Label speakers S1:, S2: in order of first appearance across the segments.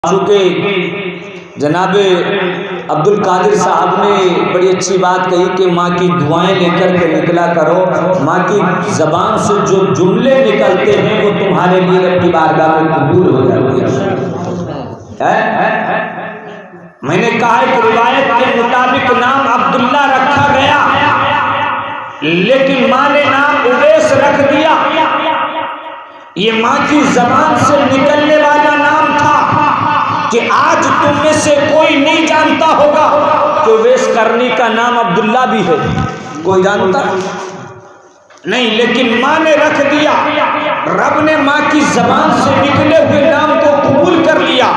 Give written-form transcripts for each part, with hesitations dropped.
S1: चूँकि जनाब अब्दुल कादिर साहब ने बड़ी अच्छी बात कही कि माँ की दुआएं लेकर के निकला करो। माँ की ज़बान से जो जुमले निकलते हैं वो तुम्हारे लिए रब की बारगाह में कबूल हो जाते हैं। मैंने कहा है कि रिवायत के मुताबिक नाम अब्दुल्ला रखा गया, लेकिन माँ ने नाम उवैस रख दिया। ये माँ की ज़बान से निकलने वाला नाम था कि आज तुम में से कोई नहीं जानता होगा कि उवैस करनी का नाम अब्दुल्ला भी है। कोई जानता नहीं, लेकिन माँ ने रख दिया। रब ने माँ की ज़बान से निकले हुए नाम को कबूल कर लिया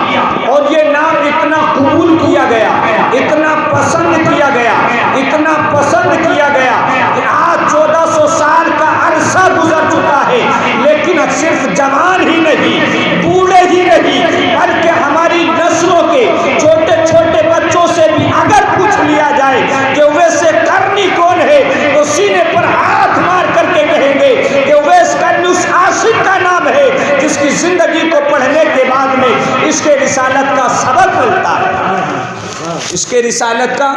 S1: और ये नाम इतना कबूल किया गया, इतना पसंद किया गया, इतना पसंद किया गया कि आज 1400 साल का अरसा गुजर चुका है, लेकिन सिर्फ जवान ही नहीं, बूढ़े ही नहीं, बल्कि हमारी नस्लों के छोटे छोटे बच्चों से भी अगर पूछ लिया जाए कि उवैस करनी कौन है, तो सीने पर हाथ मार करके कहेंगे कि उवैस करनी उस आशिक का नाम है जिसकी जिंदगी को पढ़ने के बाद में इसके रिसालत का सबक मिलता है, इसके रिसालत का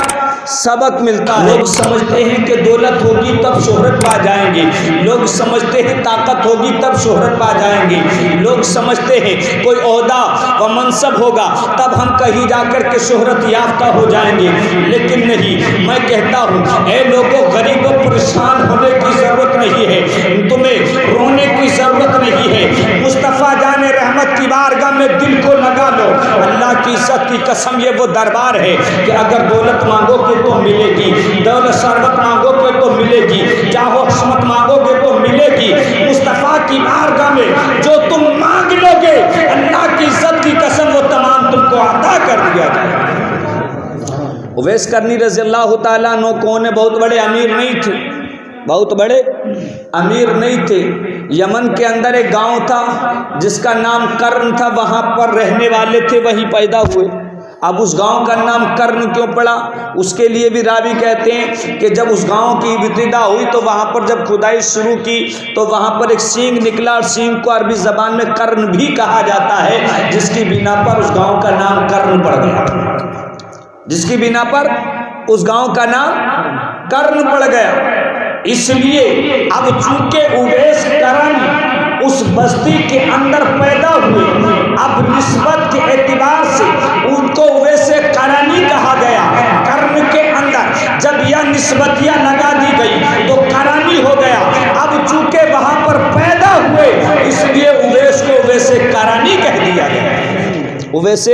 S1: सबक मिलता है। लोग समझते हैं कि दौलत होगी तब शोहरत पा जाएंगे, लोग समझते हैं ताकत होगी तब शोहरत पा जाएंगे, लोग समझते हैं कोई ओहदा व मनसब होगा तब हम कहीं जाकर के शोहरत याफ्ता हो जाएंगे। लेकिन नहीं, मैं कहता हूँ ऐ लोगों, गरीबों परेशान होने की ज़रूरत नहीं है, तुम्हें रोने की ज़रूरत नहीं है। मुस्तफ़ा जाने रहमत की बारगाह में दिल को लगा लो। अल्लाह की इज़्ज़त की कसम ये वो दरबार है कि अगर दौलत मांगोगे तो मिलेगी, दौलत शरबत मांगोगे तो मिलेगी, चाहो हस्मत मांगोगे तो मिलेगी। मुस्तफ़ा की बारगाह में जो तुम मांग लोगे, अल्लाह की इज़्ज़त की कसम वो तमाम तुमको अता कर दिया जाएगा। उवैस करनी रज़ी अल्लाह तआला अन्हु कौन है? बहुत बड़े अमीर नहीं थे, बहुत बड़े अमीर नहीं थे। यमन के अंदर एक गांव था जिसका नाम कर्न था, वहाँ पर रहने वाले थे, वहीं पैदा हुए। अब उस गांव का नाम कर्ण क्यों पड़ा, उसके लिए भी रावी कहते हैं कि जब उस गांव की इब्तिदा हुई तो वहाँ पर जब खुदाई शुरू की तो वहाँ पर एक सींग निकला और सींग को अरबी ज़बान में कर्ण भी कहा जाता है, जिसकी बिना पर उस गांव का नाम कर्ण पड़ गया, जिसकी बिना पर उस गांव का नाम कर्ण पड़ गया। इसलिए अब चूंकि उवैस कर्ण उस बस्ती के अंदर पैदा हुए, अब निस्बत के एतबार से उनको उवैस करनी कहा गया। कर्ण के अंदर जब यह निस्बतियाँ लगा दी गई तो करनी हो गया। अब चूंकि वहाँ पर पैदा हुए इसलिए उवैस को उवैस करनी कह दिया गया, उवैस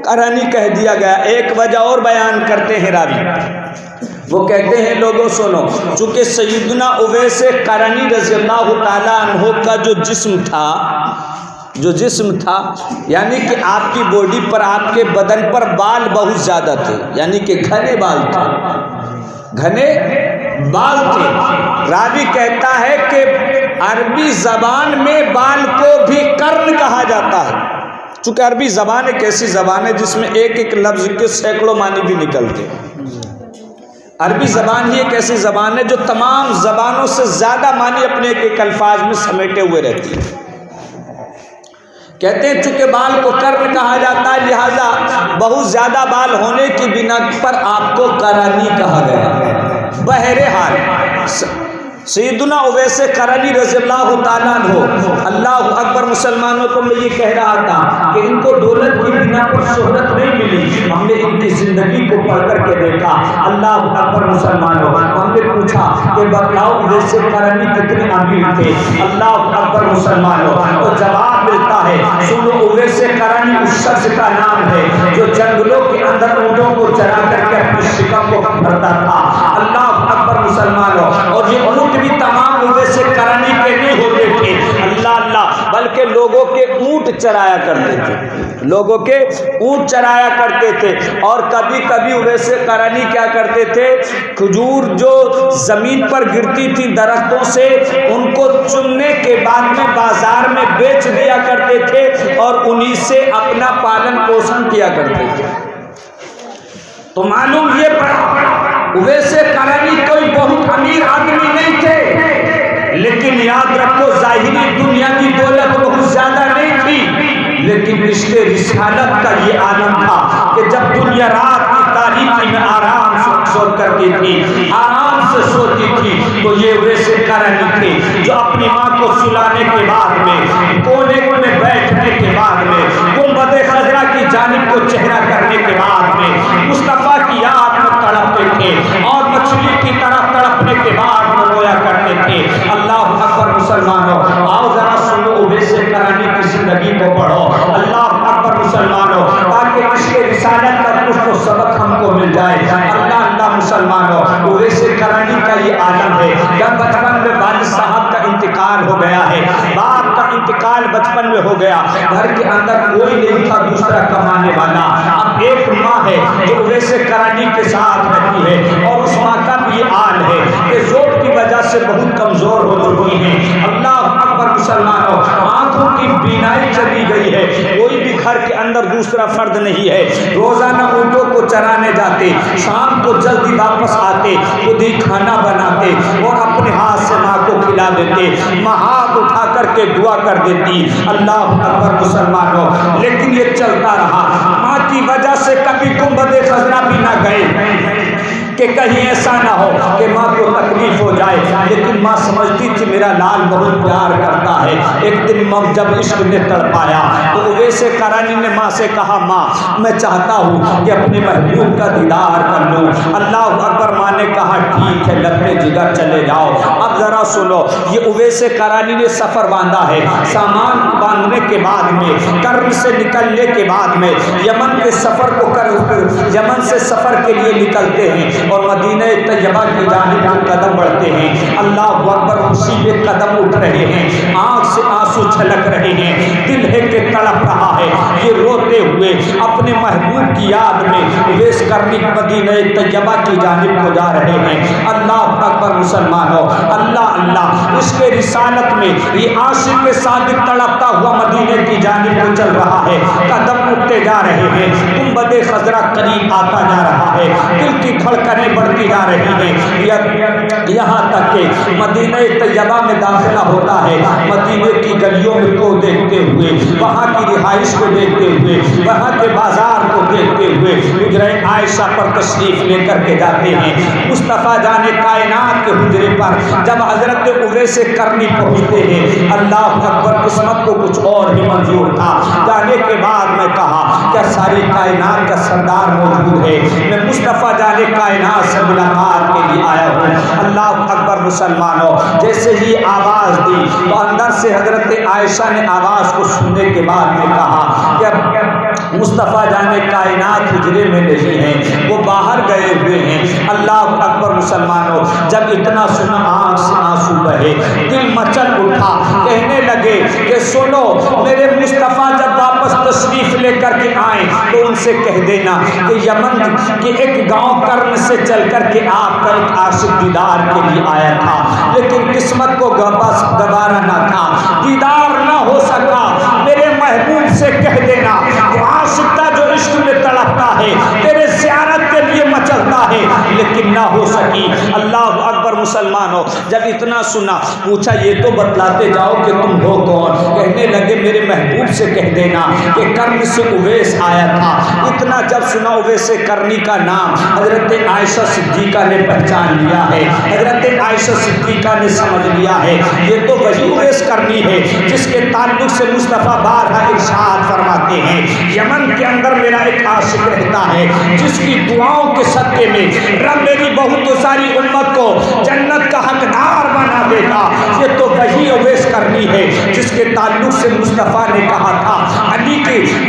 S1: करनी कह दिया गया। एक वजह और बयान करते हैं रावी, वो कहते हैं लोगों सुनो, चूँकि सैयदना उवैस करनी रज़ी अल्लाह तआला अन्हु का जो जिस्म था, यानी कि आपकी बॉडी पर, आपके बदन पर बाल बहुत ज़्यादा थे, यानी कि घने बाल थे, घने बाल थे। रावी कहता है कि अरबी ज़बान में बाल को भी कर्ण कहा जाता है, चूँकि अरबी ज़बान एक ऐसी ज़बान है जिसमें एक एक लफ्ज़ के सैकड़ों मानी भी निकलते हैं। अरबी ज़बान ही एक ऐसी ज़बान है जो तमाम ज़बानों से ज़्यादा मानी अपने एक एक अल्फाज में समेटे हुए रहती है। कहते हैं चूँकि बाल को कर्ण कहा जाता है, लिहाजा बहुत ज़्यादा बाल होने की बिना पर आपको करनी कहा गया। बहरहाल सैयदना उवैस करनी रज़ी अल्लाह तआला अन्हु, अल्लाह अकबर, मुसलमानों को मैं ये कह रहा था कि इनको दौलत की बिना पर शोहरत नहीं मिली। हमने इनकी ज़िंदगी को पढ़ करके देखा। अल्लाह अकबर, मुसलमानों, हमने पूछा कि बताओ उवैस करनी कितने अमीर थे? अल्लाह अकबर, मुसलमानों, तो जवाब मिलता है, सुनो, उवैस करनी उस शख्स का नाम है जो जंगलों के अंदर ऊँटों को चरा करके अपनी शिकम को भरता था। अल्लाह अकबर, मुसलमानों, और ये ऊँट भी तमाम उवैस करनी के नहीं होते थे, अल्लाह अल्लाह, बल्कि लोगों के ऊँट चराया करते थे, लोगों के ऊँट चराया करते थे। और कभी कभी उवैस करनी क्या करते थे, खजूर जो ज़मीन पर गिरती थी दरख्तों से, उनको चुनने के बाद में बाजार में बेच दिया करते थे और उन्हीं से अपना पालन पोषण किया करते थे। तो मालूम ये पड़ा उवैस करनी कोई बहुत अमीर आदमी नहीं थे, लेकिन याद रखो ज़ाहिरी दुनिया की दौलत बहुत ज़्यादा नहीं थी, लेकिन इसके रिसालत का ये आलम था कि जब दुनिया रात की तारीकी में आराम से सो करती थी, आराम से सोती थी, तो ये वैसे करनी थे जो अपनी माँ को सुलाने के बाद में, कोने में बैठने के बाद में, गुंबद खजरा की जानिब को चेहरा करने के बाद में मुस्तफा की याद में तड़पते थे और मछली की तरह तड़पने के बाद में रोया करते थे। अल्लाह अकबर मुसलमानों, आओ जरा सुनो उवैसे करानी की जिंदगी को पढ़ो। अल्लाह अकबर मुसलमानों, ताकि इसके रिसालत का कुछ तो सबक हमको मिल जाए। अल्लाह अल्लाह मुसलमानों, उवैसे करानी का ये आलम है। जब बचपन में वालिद साहब का इंतकाल हो गया है, बाप का इंतकाल बचपन में हो गया, घर के अंदर कोई नहीं था दूसरा कमाने वाला। अब एक माँ है जो उवैसे करानी के साथ रहती है और उस माँ का भी ये हाल है कि जोर की वजह से बहुत कमजोर हो चुकी है। अल्लाह अकबर मुसलमानों, आंखों की बीनाई चली गई है, कोई भी घर के अंदर दूसरा फर्द नहीं है। रोजाना ऊँटों को चराने जाते, शाम को जल्दी वापस आते, खुद ही खाना बनाते और अपने हाथ से माँ को खिला देते। माँ हाथ उठा करके दुआ कर देती। अल्लाह अकबर मुसलमानों, लेकिन ये चलता रहा। माँ की वजह से कभी गुंबद खजरा भी ना गए कि कहीं ऐसा ना हो कि माँ को तकलीफ हो जाए, लेकिन माँ समझती थी मेरा लाल बहुत प्यार करता है। एक दिन माँ जब इश्क ने तड़पाया तो उवैसे करानी ने माँ से कहा, माँ मैं चाहता हूँ कि अपने महबूब का दीदार कर लूँ। अल्लाह अकबर। माँ ने कहा ठीक है, लखने जिगर चले जाओ। अब जरा सुनो, ये उवैसे करानी ने सफर बांधा है। सामान बांधने के बाद में, कर्म से निकलने के बाद में यमन के सफर को यमन से सफर के लिए निकलते हैं और मदीने तैयबा की जानिब कदम बढ़ते हैं। अल्लाह अकबर, खुशी में कदम उठ रहे हैं, आंख से आंसू छलक रहे हैं, दिल है कि तड़प रहा है। ये रोते हुए अपने महबूब की याद में वेश करनी मदीने तैयबा की जानिब को जा रहे हैं। अल्लाह अकबर मुसलमानों, अल्लाह अल्लाह, उसके रिसालत में ये आशिक के साथ तड़पता हुआ मदीने की जानिब को चल रहा है। कदम उठते जा रहे हैं, गुंबद खजरा करीब आता जा रहा है, दिल की धड़कनें बढ़ती जा रही हैं। यहाँ तक कि मदीने तैयबा में दाखिला होता है। मदीने की गलियों में को देखते हुए, वहाँ की रिहाइश को देखते हुए, वहाँ के बाजार को देखते हुए हुजरे आयशा पर तशरीफ लेकर के जाते हैं। मुस्तफ़ा जाने कायनात के हुजरे पर जब हजरत उवैसे करनी पहुँचते हैं, अल्लाह अकबर, किस्मत को कुछ और ही मंजूर था। जाने के बाद में कहा क्या सारी कायनात का सरदार मौजूद है, मैं मुस्तफ़ा जाने कायनात से मुलाकात के लिए आया हूँ। अल्लाह अकबर मुसलमानों, जैसे ही आवाज़ दी तो अंदर से हजरत आयशा ने आवाज़ को सुनने के बाद में कहा कि मुस्तफ़ा जाने कायनात हुजरे में नहीं है, वो बाहर गए हुए हैं। अल्लाह अकबर मुसलमानों, जब इतना सुना आँख से आंसू बहे, दिल मचल उठा। कहने लगे कि सुनो, मेरे मुस्तफ़ा जब वापस तशरीफ लेकर के आए तो उनसे कह देना कि यमन के एक गांव कर्म से चल कर के आपका एक आशिक दीदार के लिए आया था, लेकिन किस्मत को बस गवारा ना था, दीदार ना हो सका। मेरे महबूब से कह देना कि आशिकता जो इश्क में तड़पता है, तेरे ज़ियारत के लिए मचलता है, लेकिन ना हो सकी। अल्लाह अकबर मुसलमानों, जब इतना सुना पूछा ये तो बतलाते जाओ कि तुम हो कौन। कहने लगे मेरे महबूब से कह देना कि कर्म से उवैस आया था। इतना जब सुना उवैसे करनी का नाम हजरत आयशा सिद्दीका ने पहचान लिया है, हजरत आयशा सिद्दीका ने समझ लिया है ये तो वही उवैस करनी है जिसके ताल्लुक से मुस्तफ़ा बारहा इरशाद फरमाते हैं, यमन के अंदर मेरा एक आशिक रहता है जिसकी दुआओं के सदके में रब मेरी बहुत सारी उम्मत को जन्नत का हकदार बना देगा। ये तो वही उवैस करनी है जिसके ताल्लुक से मुस्तफ़ा ने कहा था, अली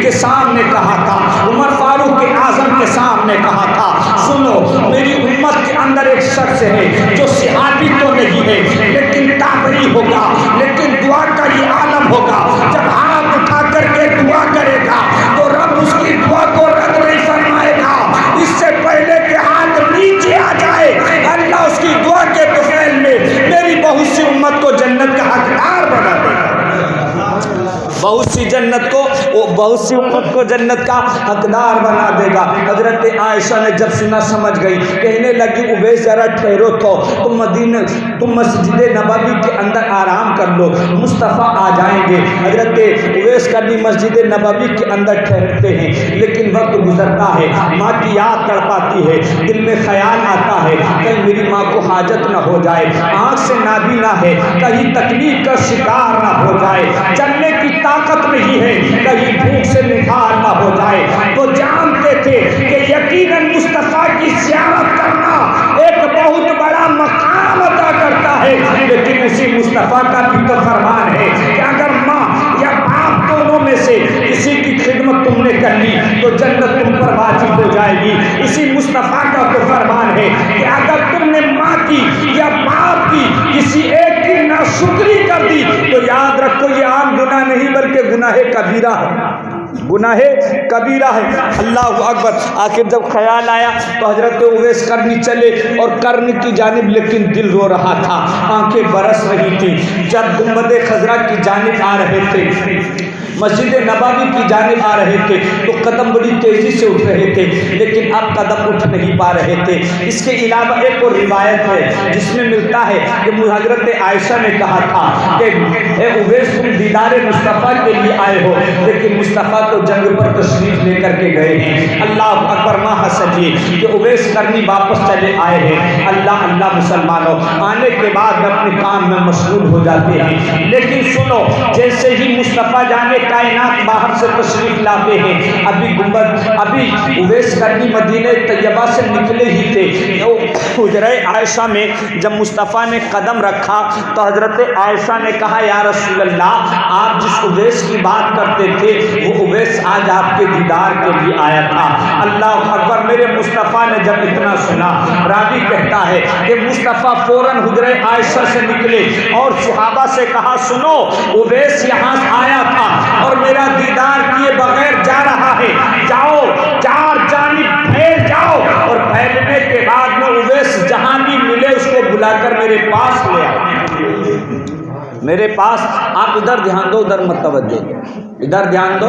S1: के सामने कहा था, उमर फारूक के आजम के सामने कहा था, सुनो मेरी उम्मत के अंदर एक शख्स है जो सिहाबी तो नहीं है लेकिन ताबरी होगा, लेकिन दुआ का ये आलम होगा। जब हाथ उठा करके दुआ करेगा तो रब उसकी दुआ को रद्द नहीं फरमाएगा, इससे पहले के हाथ नीचे आ जाए अल्लाह उसकी दुआ के तुफैल में मेरी बहुत सी उम्मत को जन्नत का हकदार बना देगा। बहुत सी जन्नत को बहुत सी उम्मत को जन्नत का हकदार बना देगा। हजरत आयशा ने जब सुना समझ गई, कहने लगी उवैस जरा ठहरो तो, तुम मस्जिद नबवी के अंदर आराम कर लो, मुस्तफ़ा आ जाएंगे। हजरत उवैस करनी मस्जिद नबवी के अंदर ठहरते हैं, लेकिन वक्त गुजरता है, माँ की याद तड़पाती है, दिल में ख्याल आता है कहीं मेरी माँ को हाजत न हो जाए, आँख से नाबीना है कहीं तकलीफ का शिकार न हो जाए, चलने की ताकत नहीं है कहीं भूख से निखार न हो जाए। तो जानते थे कि यकीनन मुस्तफ़ा की ज़ियारत करना एक बहुत बड़ा मकाम अदा करता है, लेकिन उसी मुस्तफ़ा का भी तो फरमान है कि अगर माँ या बाप दोनों में से किसी की खिदमत तुमने कर ली तो जन्नत तुम पर वाजिब हो जाएगी। इसी मुस्तफ़ा का तो फरमान है कि अगर तुमने माँ की या बाप की किसी एक की नाशुक्री कर दी तो याद रखो ये आम गुनाह नहीं बल्कि गुनाह कबीरा है, गुनाह कबीरा है। अल्लाह अकबर। आखिर जब ख्याल आया तो हजरत उवैस करनी चले और करने की जानिब, लेकिन दिल रो रहा था, आंखें बरस रही थी। जब गुंबद खजरा की जानिब आ रहे थे, मस्जिद नबवी की जानिब आ रहे थे तो कदम बड़ी तेज़ी से उठ रहे थे, लेकिन अब कदम उठ नहीं पा रहे थे। इसके अलावा एक और रिवायत है जिसमें मिलता है कि हजरत आयशा ने कहा था कि उवैस तुम दीदार मुस्तफ़ा के लिए आए हो, लेकिन मुस्तफ़ा तो जंग पर तशरीफ लेकर के गए हैं। अल्लाह अकबर। माँ हंसिए कि उवैस करनी वापस चले आए हैं। अल्लाह अल्लाह मुसलमानों, आने के बाद अपने काम में मशगूल हो जाते हैं, लेकिन सुनो, जैसे ही मुस्तफ़ा जाने कायनात बाहर से तशरीफ लाते हैं, अभी उवैस करनी मदीने तैयबा से निकले ही थे, हुजरे आयशा में जब मुस्तफ़ा ने कदम रखा तो हजरत आयशा ने कहा या रसूल अल्लाह, आप जिस उवैस की बात करते थे वो उवैस आज आपके दीदार के लिए आया था। अल्लाह अकबर। मेरे मुस्तफ़ा ने जब इतना सुना, रावी कहता है कि मुस्तफ़ा फौरन हुजरे आयशा से निकले और सहाबा से कहा सुनो, उवैस यहाँ आया था और मेरा दीदार किए बगैर जा रहा है, जाओ चार जानिब फैल जाओ और फैलने के बाद में उवैस जहां भी मिले उसको बुलाकर मेरे पास ले आओ, मेरे पास। आप इधर ध्यान दो, उधर मत तवज्जो दो, इधर ध्यान दो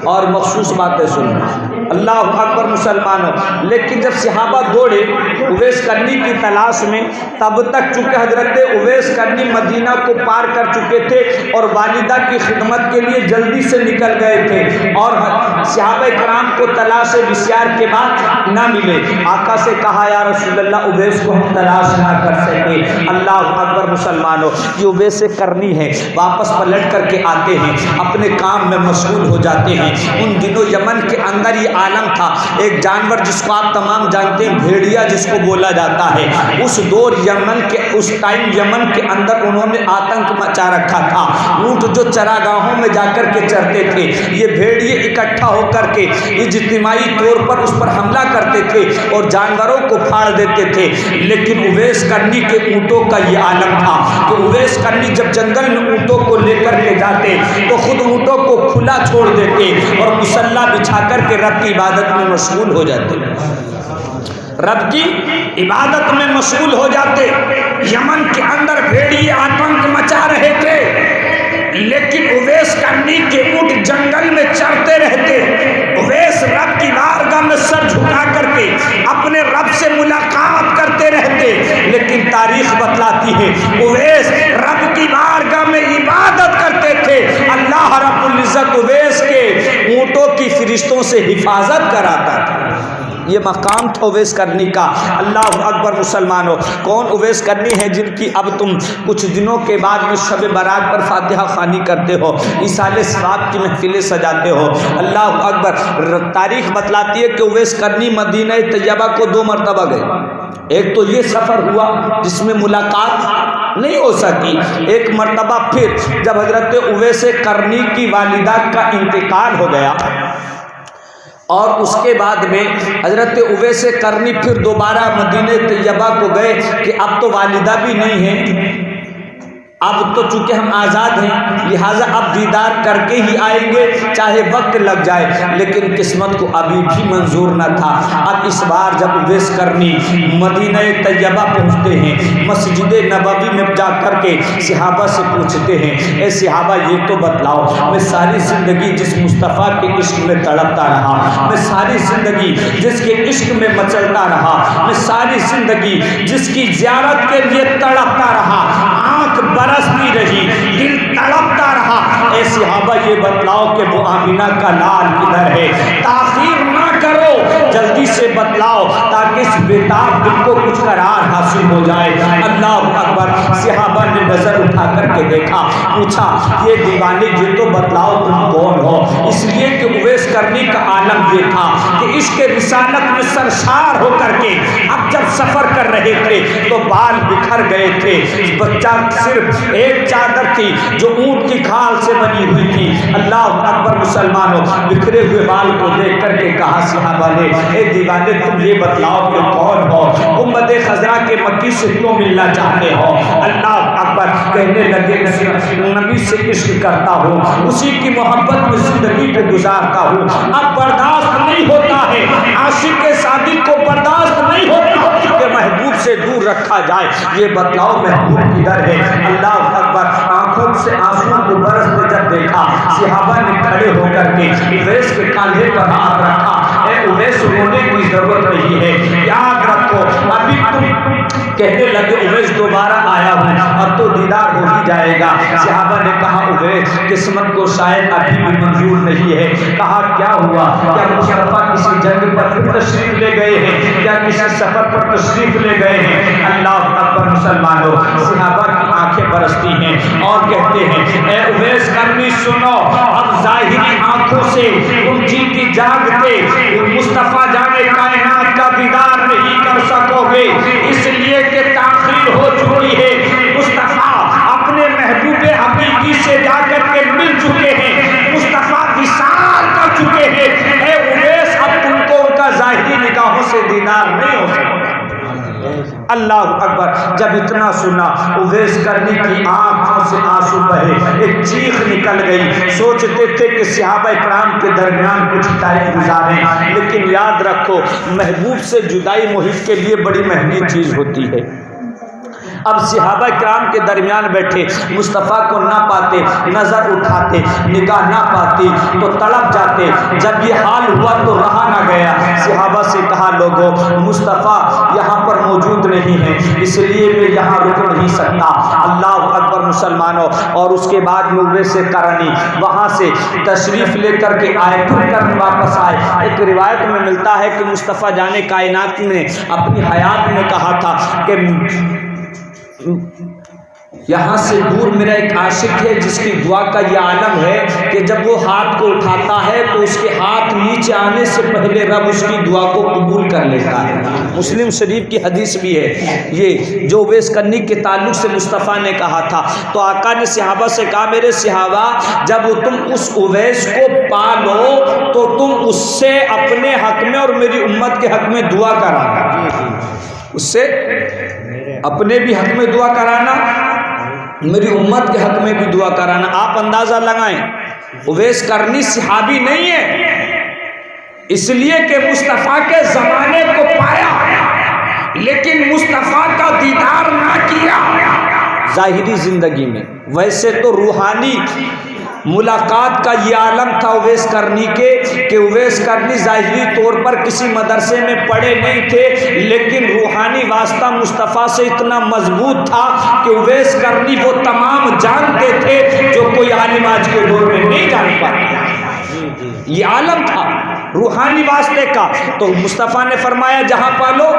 S1: और मखसूस बातें सुनो। अल्लाह अकबर मुसलमानों। लेकिन जब सहाबा दौड़े उवैस करनी की तलाश में, तब तक चूँकि हजरत उवैस करनी मदीना को पार कर चुके थे और वालिदा की खिदमत के लिए जल्दी से निकल गए थे और सहाबा कराम को तलाश विस्यार के बाद ना मिले। आका से कहा या रसूलल्लाह, उवैस को हम तलाश ना कर सके। अल्लाह अकबर मुसलमानों। ये उवैस करनी है, वापस पलट करके आते हैं, अपने काम में मशगूल हो जाते हैं। उन दिनों यमन के अंदर ये आलम था, एक जानवर जिसको आप तमाम जानते हैं, भेड़िया जिसको बोला जाता है। उस दौर यमन के, उस टाइम यमन के अंदर उन्होंने आतंक मचा रखा था। ऊँट जो चरागाहों में जाकर के चरते थे, ये भेड़िए इकट्ठा होकर के इज्तिमाई तौर पर उस पर हमला करते थे और जानवरों को फाड़ देते थे। लेकिन उवैस करनी के ऊँटों का ये आलम था कि उवैस करनी जब जंगल में ऊँटों को लेकर के जाते तो खुद ऊँटों को खुला छोड़ देते और मुसल्ला बिछा करके रब की इबादत में मशगूल हो जाते, रब की इबादत में मशगूल हो जाते। यमन के अंदर भेड़िए आतंक मचा रहे थे, लेकिन उवैस करनी के ऊँट जंगल में चरते रहते। उवैस रब की बारगाह में सर झुका करके अपने रब से मुलाकात करते रहते। लेकिन तारीख बतलाती है उवैस रब की बारगाह में इबादत करते थे। अल्लाह रब्बुल इज्जत उवैस के ऊँटों की फरिश्तों से हिफाजत कराता था। ये मकाम था उवैस करनी का। अल्लाह अकबर मुसलमानों। कौन उवैस करनी है जिनकी अब तुम कुछ दिनों के बाद में शब बारात पर फातिहा खानी करते हो, इसाले सवाब की महफिलें सजाते हो। अल्लाह अकबर। तारीख बतलाती है कि उवैस करनी मदीना तैयबा को 2 मरतबा गए। एक तो ये सफ़र हुआ जिसमें मुलाकात नहीं हो सकी, एक मरतबा फिर जब हजरत उवैस करनी की वालिदा का इंतकाल हो गया और उसके बाद में हजरत उवैस करनी फिर दोबारा मदीने तैयबा को गए कि अब तो वालिदा भी नहीं है, अब तो चूंकि हम आज़ाद हैं, लिहाजा अब दीदार करके ही आएंगे चाहे वक्त लग जाए, लेकिन किस्मत को अभी भी मंजूर न था। अब इस बार जब उवैस करनी मदीना तैयबा पहुँचते हैं, मस्जिद नबवी में जा कर के सहाबा से पूछते हैं, ए सहाबा ये तो बतलाओ, मैं सारी ज़िंदगी जिस मुस्तफ़ा के इश्क में तड़पता रहा, मैं सारी ज़िंदगी जिसके इश्क में मचलता रहा, मैं सारी ज़िंदगी जिसकी ज़ियारत के लिए तड़पता रहा, आँख बरसती रही, दिल तड़पता रहा, ए सहाबा ये बतलाओ कि वो आमिना का लाल किधर है? ताखीर ना करो, जल्दी से बतलाओ ताकि इस बेताब दिल को कुछ करार हासिल हो जाए। अल्लाह अकबर। सहाबा ने नजर उठा करके देखा, पूछा ये दीवाने ये तो बतलाओ तुम कौन हो? इसलिए कि उवैस करने का आलम ये था कि इश्क रिसालत में सरशार होकर के अब जब सफर कर रहे थे तो बाल बिखर गए थे, बच्चा सिर्फ एक चादर थी जो ऊंट की खाल से बनी हुई थी। अल्लाह अकबर। मुसलमानों, बिखरे हुए बाल को देख करके कहा सहाबा ने, ए दीवाने तुम ये बतलाओ कि कौन हो? उम्मत खजरा के मक्की से क्यों मिलना चाहते हो? अल्लाह अकबर। कहने लगे नबी से इश्क करता हूँ, उसी की मोहब्बत में जिंदगी को गुजारता हूँ, अब बर्दाश्त नहीं होता है, आशिक के सादिक को बर्दाश्त नहीं होता कि महबूब से दूर रखा जाए, ये बतलाओ महबूब किधर है? अल्लाह अकबर। आंखों से आंसू को बरसते जब देखा, सहाबा ने खड़े होकर के उवैस के कांधे पर हाथ रखा, ए उवैस रोने की जरूरत नहीं है, याद रखो अभी तुम कहने लगे उवैस दोबारा आया हूँ, अब तो दीदार हो ही जाएगा। सहाबा ने कहा उवैस किस्मत को शायद अभी भी मंजूर नहीं है। कहा क्या हुआ? क्या मुस्तफा किसी जंग पर तशरीफ ले गए हैं? क्या किसी सफर पर तशरीफ ले गए हैं? अल्लाह अकबर। मुसलमानों, सहाबा की आंखें बरसती हैं और कहते हैं, ए उवैस करनी सुनो, अब जाहिरी आंखों से तुम जीती जागते मुस्तफा जाने कायनात का दीदार नहीं कर सकोगे, इसलिए कि ताखीर हो चुकी है। मुस्तफा अपने महबूबे हकीकी से जाकर के मिल चुके हैं, मुस्तफा विशाल कर चुके हैं। ए उवैस अब तुमको उनका जाहिरी निगाहों से दीदार नहीं हो सकता। अल्लाह अकबर। जब इतना सुना उवैस करनी की आंखों से आंसू बहे, एक चीख निकल गई। सोचते थे कि सहाबा इकराम के दरमियान कुछ टाइम गुजारें, लेकिन याद रखो महबूब से जुदाई मुहिब के लिए बड़ी महंगी चीज होती है। अब सहाबा किराम के दरमियान बैठे, मुस्तफ़ा को ना पाते, नज़र उठाते, निगाह ना पाती तो तड़प जाते। जब ये हाल हुआ तो रहा ना गया, सहाबा से कहा लोगों मुस्तफ़ा यहाँ पर मौजूद नहीं है, इसलिए मैं यहाँ रुक नहीं सकता। अल्लाह अकबर। मुसलमानों, और उसके बाद में उवैस करनी वहाँ से तशरीफ़ लेकर के आए, फिर कर वापस आए। एक रिवायत में मिलता है कि मुस्तफ़ा जाने कायनात ने अपनी हयात में कहा था कि यहाँ से दूर मेरा एक आशिक है जिसकी दुआ का यह आलम है कि जब वो हाथ को उठाता है तो उसके हाथ नीचे आने से पहले रब उसकी दुआ को कबूल कर लेता है। मुस्लिम शरीफ की हदीस भी है ये, जो उवैस करनी के ताल्लुक से मुस्तफ़ा ने कहा था। तो आका ने सहाबा से कहा, मेरे सहाबा जब तुम उस उवैस को पालो तो तुम उससे अपने हक में और मेरी उम्मत के हक में दुआ कराना, उससे अपने भी हक में दुआ कराना, मेरी उम्मत के हक में भी दुआ कराना। आप अंदाजा लगाएं उवैस करनी सहाबी नहीं है, इसलिए कि मुस्तफ़ा के ज़माने को पाया लेकिन मुस्तफ़ा का दीदार ना किया ज़ाहिरी ज़िंदगी में। वैसे तो रूहानी मुलाकात का ये आलम था उवैस करनी के कि उवैस करनी ज़ाहिरी तौर पर किसी मदरसे में पढ़े नहीं थे, लेकिन रूहानी वास्ता मुस्तफ़ा से इतना मजबूत था कि उवैस करनी वो तमाम जानते थे जो कोई आलिम आज के दौर में नहीं जान पाता। ये आलम था रूहानी वास्ते का। तो मुस्तफ़ा ने फरमाया जहाँ पालो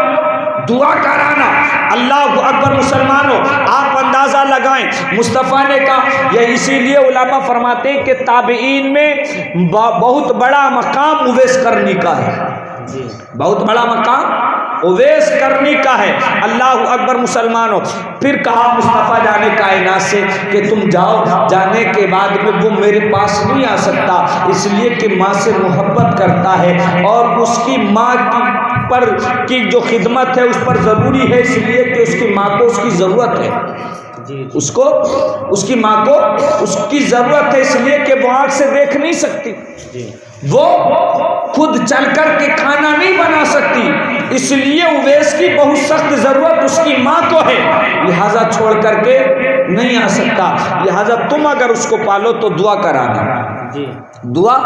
S1: दुआ कराना। अल्लाह अकबर। मुसलमानों, आप अंदाज़ा लगाएं मुस्तफ़ा ने कहा, यह इसीलिए उलमा फरमाते हैं कि ताबईन में बहुत बड़ा मकाम उवैस करनी का है, बहुत बड़ा मकाम उवैस करनी का है। अल्लाह अकबर। मुसलमानों, फिर कहा मुस्तफ़ा जाने कायनात से कि तुम जाओ, जाने के बाद में वो मेरे पास नहीं आ सकता, इसलिए कि माँ से मोहब्बत करता है और उसकी माँ की जो खिदमत है उस पर ज़रूरी है, इसलिए कि उसकी माँ को उसकी ज़रूरत है। उसको, उसकी माँ को उसकी जरूरत है, इसलिए कि वो आंख से देख नहीं सकती, वो खुद चल कर के खाना नहीं बना सकती, इसलिए उवैस की बहुत सख्त जरूरत उसकी माँ को है, लिहाजा छोड़ करके नहीं आ सकता। लिहाजा तुम अगर उसको पालो तो दुआ कराना, दुआ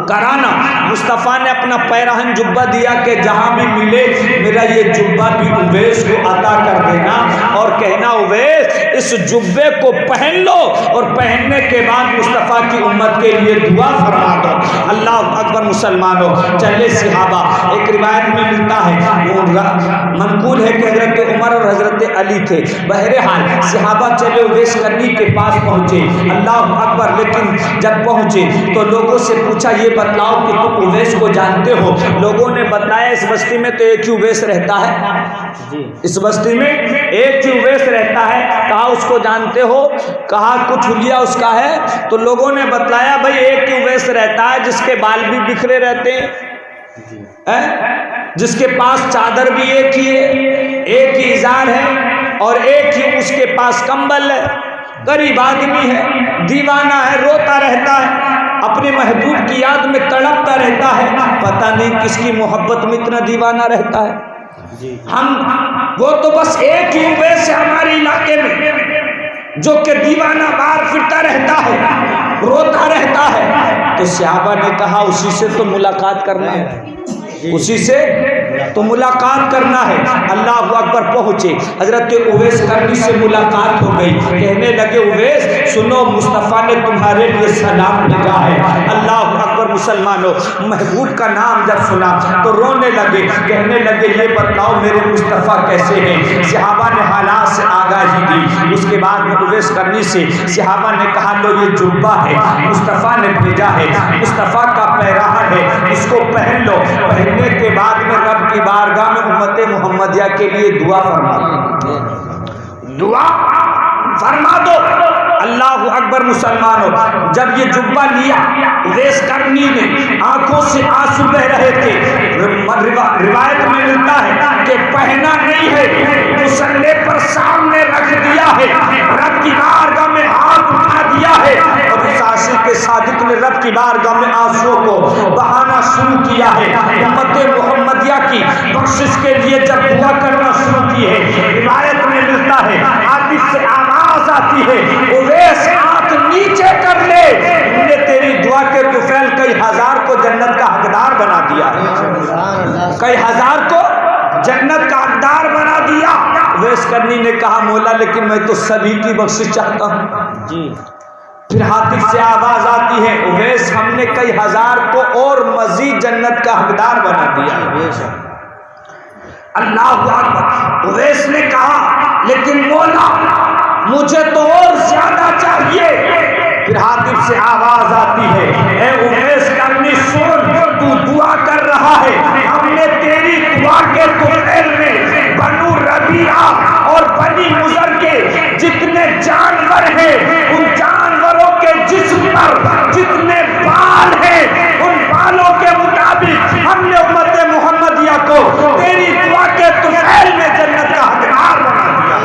S1: कराना। मुस्तफ़ा ने अपना पैराहन जुब्बा दिया कि जहां भी मिले मेरा ये जुब्बा भी उवैस को अता कर देना और कहना उवैस इस जुब्बे को पहन लो और पहनने के बाद मुस्तफ़ा की उम्मत के लिए दुआ फरमा दो। अल्लाह अकबर। मुसलमानों, चले सहाबा, एक रिवायत में मिलता है, वो मनकूल है कि हजरत उमर और हजरत अली थे। बहरहाल सहाबा चले उवैस करनी के पास पहुंचे, अल्लाह अकबर। लेकिन जब पहुंचे तो लोगों से पूछा ये बतलाओ कि तुम उवैस को जानते हो? लोगों ने बताया इस बस्ती में तो एक ही उवैस रहता है, इस बस्ती में एक ही उवैस रहता है। कहा उसको जानते हो? कहा कुछ हुलिया उसका है? तो लोगों ने बतलाया भाई एक ही उवैस रहता है जिसके बाल भी बिखरे रहते हैं, जिसके पास चादर भी एक ही है, एक ही इजार है और एक ही उसके पास कंबल है, गरीब आदमी है, दीवाना है, रोता रहता है, अपने महबूब की याद में तड़पता रहता है, पता नहीं किसकी मोहब्बत में इतना दीवाना रहता है। हम वो तो बस एक ही उवैस है हमारे इलाके में जो कि दीवाना बाहर फिरता रहता है, रोता रहता है। तो सहाबा ने कहा उसी से तो मुलाकात करना है, उसी से तो मुलाकात करना है। अल्लाह अकबर। पहुंचे, हजरत उवैस करनी से मुलाकात हो गई। कहने लगे उवैस सुनो, मुस्तफ़ा ने तुम्हारे लिए सलाम भेजा है। अल्लाह अकबर। मुसलमानों, महबूब का नाम जब सुना तो रोने लगे, कहने लगे ये बताओ मेरे मुस्तफ़ा कैसे हैं? सहाबा ने हालात से आगाही दी। उसके बाद में उवैस करनी से सहाबा ने कहा लो ये जुब्बा है, मुस्तफ़ा ने भेजा है, मुस्तफ़ा का पैराहन है, इसको पहन लो। पहनने के बाद में रब की बारगाह में उम्मत मुहम्मदिया के लिए दुआ फरमा दो, दुआ फरमा दो। अल्लाह अकबर। मुसलमानों, जब ये जुब्बा लिया उवैस करनी ने, आंखों से आंसू बह रहे थे। रिवायत में मिलता है कि पहना नहीं है, मुसल्ले पर सामने रख दिया है, रब की बारगाह में हाथ उठा दिया है और इस आशिक के सादिक ने रब की बारगाह में आंसुओं को बहाना शुरू किया है। उम्मत मुहम्मदिया की बख्शिश के लिए जब दुआ करना शुरू की है, रिवायत में मिलता है आतिश से आवाज आती है उवैस हाथ नीचे कर ले, हमने तेरी दुआ के तुफैल कई हजार को जन्नत का हकदार बना दिया है, कई हजार को जन्नत का हकदार बना दिया। उवैस करनी ने कहा मौला लेकिन मैं तो सभी की बख्शिश चाहता हूँ जी। फिर हातिफ से आवाज आती है उवैस हमने कई हजार को और मजीद जन्नत का हकदार बना दिया। अल्लाह अकबर। उवैस ने कहा लेकिन मौला मुझे तो और ज्यादा चाहिए। फिर हातिफ से आवाज आती है ए उवैस करनी सुन, तू दुआ कर रहा है, हमने तेरी दुआ के तुफैल में बनु रबिया और बनी मुजर के जितने जानवर हैं उन जानवरों के जिस्म पर जितने बाल हैं उन बालों के मुताबिक हमने उम्मत मुहम्मदिया को तेरी दुआ के तुफैल में जन्नत का हकदार बना दिया,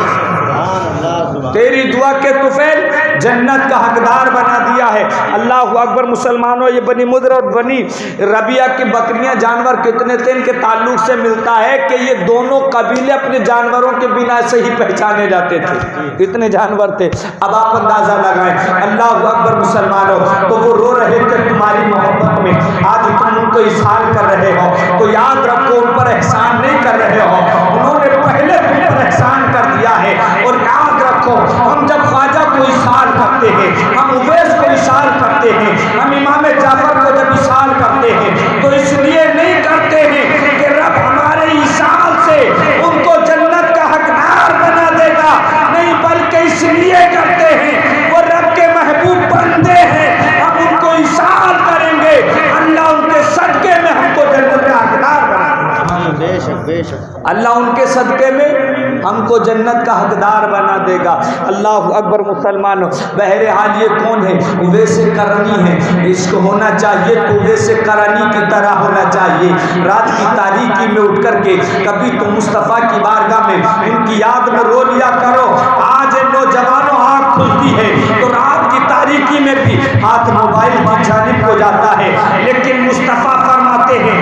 S1: तेरी दुआ के तुफैल जन्नत का हकदार बना दिया है। अल्लाह अकबर। मुसलमानों, ये बनी मुद्र और बनी रबिया की बकरियां जानवर कितने थे इनके ताल्लुक से मिलता है कि ये दोनों कबीले अपने जानवरों के बिना से ही पहचाने जाते थे, कितने जानवर थे। अब आप अंदाजा लगाएं। अल्लाह अकबर। मुसलमानों, तो वो रो रहे थे तुम्हारी मोहब्बत में, आज तुम उनको इज़हार कर रहे हो तो याद रखो उन पर एहसान नहीं कर रहे हो, उन्होंने पहले तुम पर एहसान कर दिया है। और याद रखो हम जब ख्वाजा को इशार करते हैं, हम उवैस को इशार करते हैं, हम इमाम जाफर को जब इशार करते हैं तो इसलिए नहीं करते हैं कि रब हमारे इशार से उनको जन्नत का हकदार बना देगा, नहीं बल्कि इसलिए करते हैं वो रब के महबूब बंदे हैं, हम उनको इशार करेंगे, अल्लाह उनके सदके में हमको जन्नत का हकदार बना देगा। बेशक बेशक अल्लाह उनके सदके में हमको जन्नत का हकदार बना देगा। अल्लाह अकबर। मुसलमानों, बहरहाल ये कौन है? उवैस करनी है। इसको होना चाहिए तो उवैस करनी की तरह होना चाहिए। रात की तारीकी में उठ करके कभी तो मुस्तफ़ा की बारगाह में उनकी याद में रो लिया करो। आज नौजवानों आंख खुलती है तो रात की तारीकी में भी हाथ मोबाइल की जानिब हो जाता है। लेकिन मुस्तफ़ा फरमाते हैं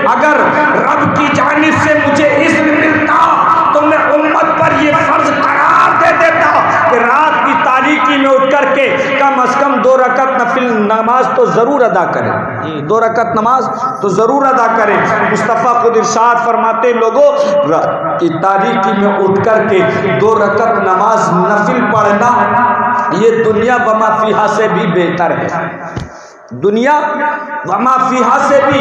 S1: अगर रब की जानिब से मुझे इल्म मिलता तो मैं उम्मत पर ये फर्ज करार दे देता कि रात की तारीकी में उठ करके कम से कम 2 रकत नफिल नमाज तो ज़रूर अदा करें, 2 रकत नमाज तो ज़रूर अदा करें। मुस्तफ़ा खुद इरशाद फरमाते लोगों रात की तारीकी में उठ करके 2 रकत नमाज नफिल पढ़ना ये दुनिया वमा फीहा से भी बेहतर है, दुनिया वमा फीहा से भी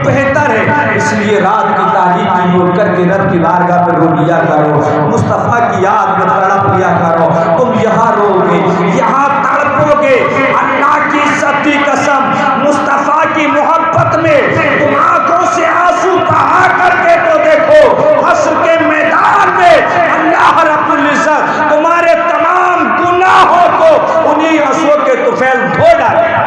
S1: बेहतर है। इसलिए रात की तारीकी में उठ करके रब की बारगाह में रो लिया करो, मुस्तफ़ा की याद में तड़प लिया करो। तुम यहाँ रोगे, यहाँ तड़पोगे, अल्लाह की इज्जत की कसम, मुस्तफ़ा की मोहब्बत में तुम आंखों से आंसू बहा करके तो देखो, हश्र के मैदान में अल्लाह रब्बुल इज्जत तुम्हारे तमाम गुनाहों को उन्हीं आंसुओं के तुफैल धो डालेगा।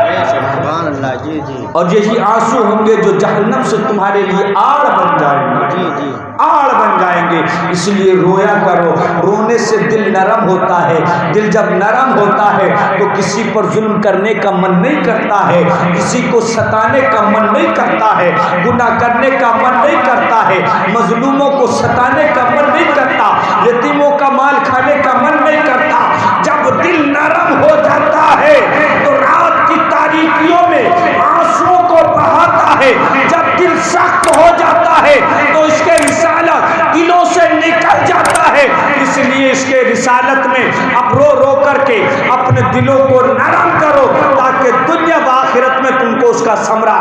S1: और यही आंसू होंगे जो जहन्नम से तुम्हारे लिए आड़ बन जाएंगे, आड़ बन जाएंगे। इसलिए रोया करो, रोने से दिल नरम होता है। दिल जब नरम होता है तो किसी पर जुल्म करने का मन नहीं करता है, किसी को सताने का मन नहीं करता है, गुनाह करने का मन नहीं करता है, मजलूमों को सताने का मन नहीं करता, यतीमों का माल खाने का मन नहीं करता। जब दिल नरम हो जाता है तो रात की तारीकियों में आंसुओं को बहाता है। जब दिल सख्त हो जाता है तो इसके रिसालत दिलों से निकल जाता है। इसलिए इसके रिसालत में अब रो रो करके अपने दिलों को नरम करो ताकि दुनिया व आखिरत में तुमको उसका समरा